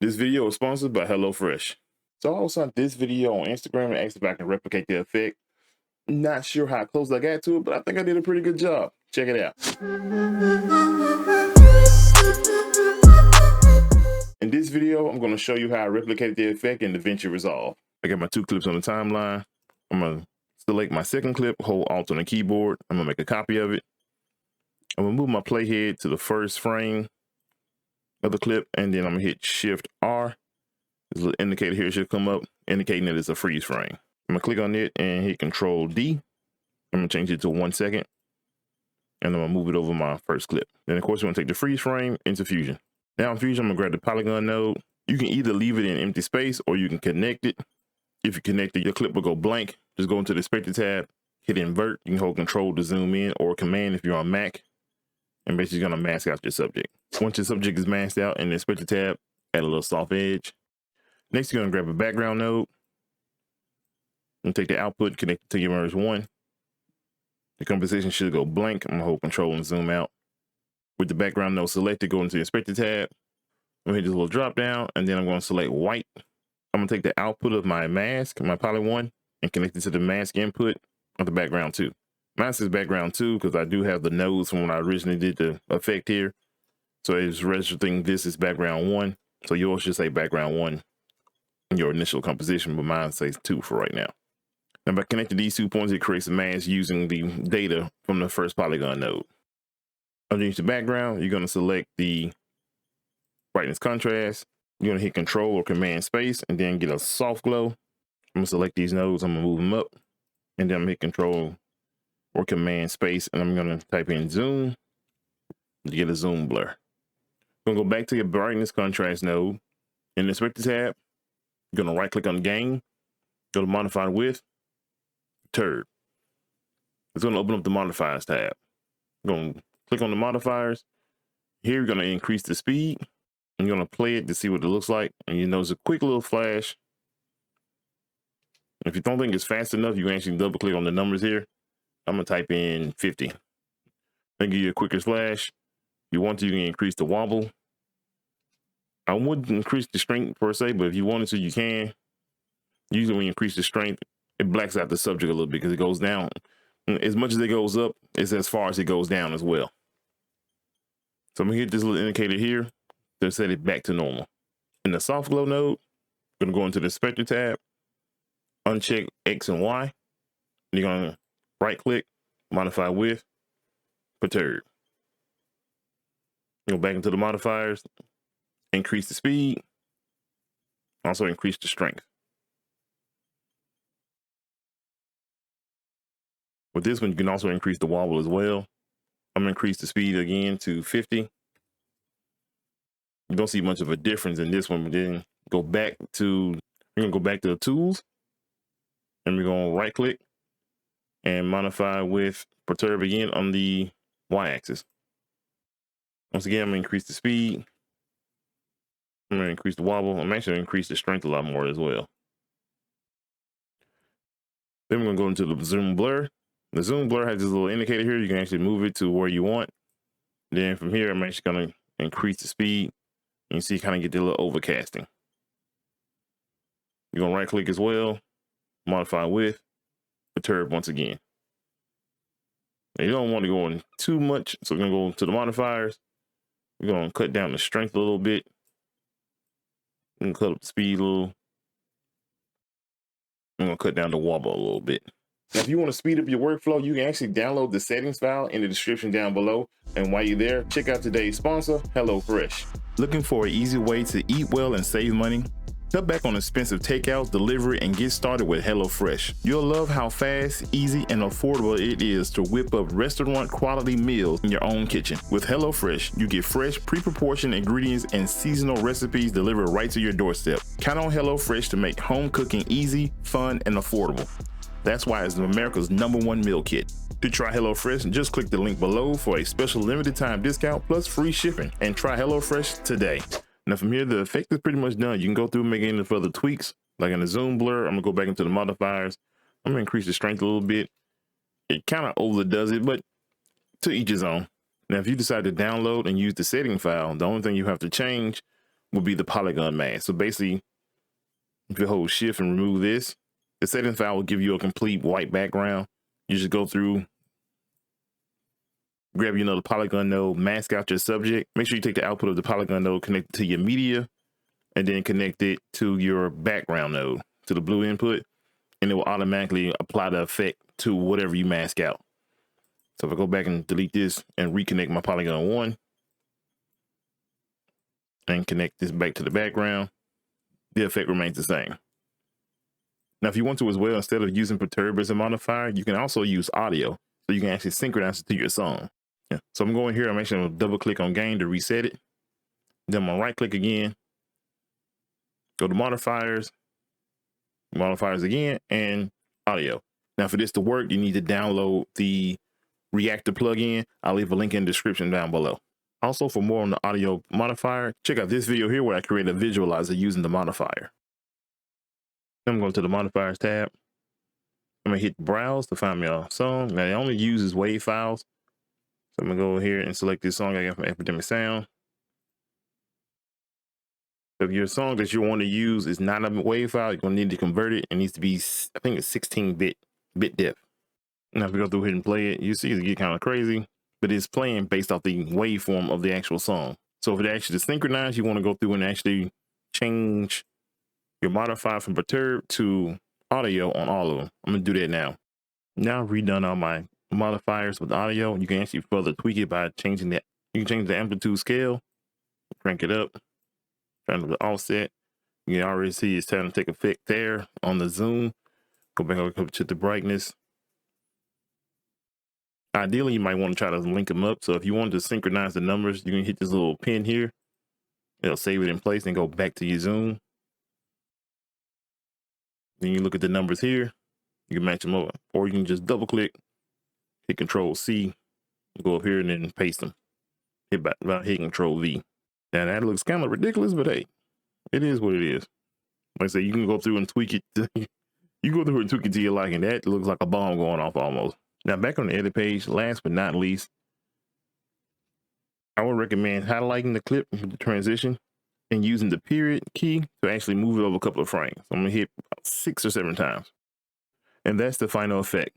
This video is sponsored by HelloFresh. So I also saw this video on Instagram and asked if I can replicate the effect. Not sure how close I got to it, but I think I did a pretty good job. Check it out. In this video, I'm going to show you how I replicated the effect in DaVinci Resolve. I got my two clips on the timeline. I'm going to select my second clip, hold Alt on the keyboard. I'm going to make a copy of it. I'm going to move my playhead to the first frame of the clip, and then I'm going to hit Shift R. This little indicator here should come up, indicating that it's a freeze frame. I'm going to click on it and hit Control D. I'm going to change it to 1 second, and I'm going to move it over my first clip. Then, of course, we're going to take the freeze frame into Fusion. Now in Fusion, I'm going to grab the polygon node. You can either leave it in empty space or you can connect it. If you connect it, your clip will go blank. Just go into the Inspector tab, hit Invert. You can hold Control to zoom in, or Command if you're on Mac, and basically going to mask out your subject. Once your subject is masked out in the Inspector tab, add a little soft edge. Next, you're going to grab a background node and take the output, connect it to your merge 1. The composition should go blank. I'm going to hold Control and zoom out. With the background node selected, go into the Inspector tab. I'm going to hit this little drop down, and then I'm going to select white. I'm going to take the output of my mask, my poly 1, and connect it to the mask input of the background 2. Mine says background 2 because I do have the nodes from when I originally did the effect here. So it's registering this is background 1. So yours should say background 1 in your initial composition, but mine says 2 for right now. Now by connecting these 2 points, it creates a mask using the data from the first polygon node. Underneath the background, you're going to select the brightness contrast. You're going to hit Control or Command Space and then get a soft glow. I'm going to select these nodes. I'm going to move them up, and then I'm going to hit Control or Command Space, and I'm going to type in zoom to get a zoom blur. You're going to go back to your brightness contrast node. In the Inspector tab, you're going to right click on Gain, go to Modify With, Perturb. It's going to open up the Modifiers tab. You're going to click on the modifiers. Here, you're going to increase the speed. I'm going to play it to see what it looks like. And you notice a quick little flash. If you don't think it's fast enough, you can actually double click on the numbers here. I'm going to type in 50. I'll give you a quicker flash. If you want to, you can increase the wobble. I wouldn't increase the strength per se, but if you wanted to, you can. Usually when you increase the strength, it blacks out the subject a little bit because it goes down. As much as it goes up, it's as far as it goes down as well. So I'm going to hit this little indicator here to set it back to normal. In the soft glow node, I'm going to go into the Inspector tab, uncheck X and Y. And you're going to right click, modify with, perturb. Go back into the modifiers, increase the speed, also increase the strength. With this one, you can also increase the wobble as well. I'm going to increase the speed again to 50. You don't see much of a difference in this one, but then go back to, we're going to go back to the tools, and we're going to right click and modify with perturb again on the y-axis. Once again, I'm going to increase the speed. I'm going to increase the wobble. I'm actually going to increase the strength a lot more as well. Then we're going to go into the zoom blur. The zoom blur has this little indicator here. You can actually move it to where you want. Then from here, I'm actually going to increase the speed. And you see, kind of get the little overcasting. You're going to right click as well, modify with, perturb once again. Now, you don't want to go in too much, so we're going to go to the modifiers. We're going to cut down the strength a little bit. We're going to cut up the speed a little. I'm going to cut down the wobble a little bit. Now, if you want to speed up your workflow, you can actually download the settings file in the description down below. And while you're there, check out today's sponsor, HelloFresh. Looking for an easy way to eat well and save money? Cut back on expensive takeouts, delivery, and get started with HelloFresh. You'll love how fast, easy, and affordable it is to whip up restaurant quality meals in your own kitchen. With HelloFresh, you get fresh, pre-proportioned ingredients and seasonal recipes delivered right to your doorstep. Count on HelloFresh to make home cooking easy, fun, and affordable. That's why it's America's #1 meal kit. To try HelloFresh, just click the link below for a special limited time discount plus free shipping, and try HelloFresh today. Now from here, the effect is pretty much done. You can go through and make any further tweaks, like in the zoom blur. I'm gonna go back into the modifiers. I'm gonna increase the strength a little bit. It kind of overdoes it, but to each his own. Now, if you decide to download and use the setting file, the only thing you have to change will be the polygon mask. So basically, if you hold shift and remove this, the settings file will give you a complete white background. You just go through, grab the polygon node, mask out your subject. Make sure you take the output of the polygon node, connect it to your media, and then connect it to your background node, to the blue input, and it will automatically apply the effect to whatever you mask out. So if I go back and delete this and reconnect my polygon 1 and connect this back to the background, the effect remains the same. Now, if you want to as well, instead of using perturb as a modifier, you can also use audio. So you can actually synchronize it to your song. Yeah. So I'm going here, I'm actually going to double click on gain to reset it. Then I'm going to right click again, go to modifiers again, and audio. Now for this to work, you need to download the reactor plugin. I'll leave a link in the description down below. Also, for more on the audio modifier, check out this video here where I create a visualizer using the modifier. I'm going to the modifiers tab. I'm gonna hit browse to find me a song. Now it only uses WAV files. So I'm gonna go here and select this song I got from Epidemic Sound. So if your song that you want to use is not a WAV file, you're gonna need to convert it. It needs to be, I think it's 16-bit depth. Now if we go through here and play it, you see it get kind of crazy, but it's playing based off the waveform of the actual song. So if it actually synchronize, you want to go through and actually change your modifier from perturb to audio on all of them. I'm gonna do that now. Now I've redone all my modifiers with audio. You can actually further tweak it by changing that. You can change the amplitude scale, crank it up, turn the offset. You can already see it's starting to take effect there on the zoom. Go back up to the brightness. Ideally, you might want to try to link them up. So if you want to synchronize the numbers, you can hit this little pin here. It'll save it in place and go back to your zoom. Then you look at the numbers here. You can match them up, or you can just double click, hit Control C, go up here and then paste them. Hit Control V. Now that looks kind of ridiculous, but hey, it is what it is. Like I said, you can go through and tweak it. You go through and tweak it to your liking. That looks like a bomb going off almost. Now back on the edit page, last but not least, I would recommend highlighting the clip with the transition and using the period key to actually move it over a couple of frames. I'm gonna hit about 6 or 7 times. And that's the final effect.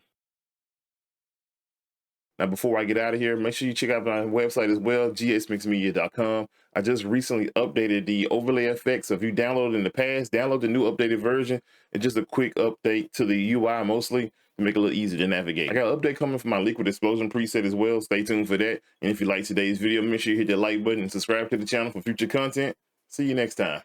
Now, before I get out of here, make sure you check out my website as well, gsmixedmedia.com. I just recently updated the overlay effects. So if you downloaded in the past, download the new updated version. And just a quick update to the UI mostly to make it a little easier to navigate. I got an update coming for my liquid explosion preset as well. Stay tuned for that. And if you like today's video, make sure you hit the like button and subscribe to the channel for future content. See you next time.